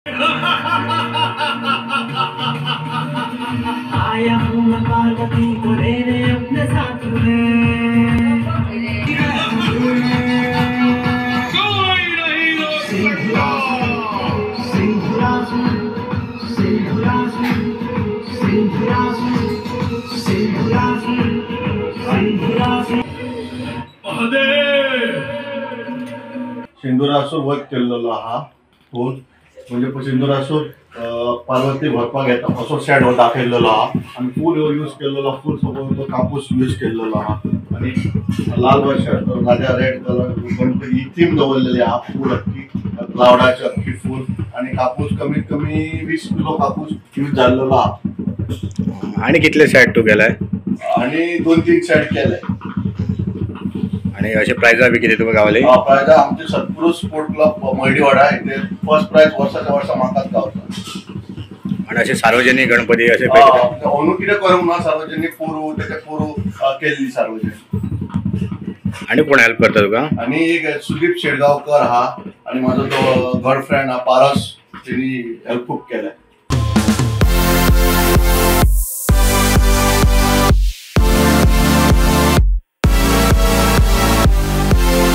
आया हूँ मैं पार्वती को लेने अपने साथ में। सिंदुरासूर वध केलेलो हा फूल म्हणजे सिंदुरासूर पार्वती भरपाक येता असो सेट हो दाखयलेलो हा आणि फूल यूज केलेलो फूल सगळो कापूस यूज केलेलो हा आणि लाल वर्षात राजा रेड कलर गणपती ही थीम दवरलेली हा फूल अख्खी क्लाउडाची अख्खी फूल आणि कापूस कमीत कमी 20 किलो कापूस यूज झालेलो हा आणि कितले सेट तू केलाय आणि 2-3 सेट केले आणि असे प्राइजा बी किती तुका गावले प्राइजा आमचे सत्पुरुष स्पोर्ट क्लब मयडीवाडा इथे फर्स्ट प्राइज वर्षाच्या वर्ष म्हाकाच गावता आणि असे सार्वजनिक गणपती असे अंदू कितें करूंक ना सार्वजनिक पोरू तेचे पोरू केल्ली सार्वजनिक आणि कोण हेल्प करता तुका आणि एक सुदीप शेडगावकर हा आणि माझा तो गर्लफ्रेंड हा पारस त्यांनी हेल्प खूप केलाय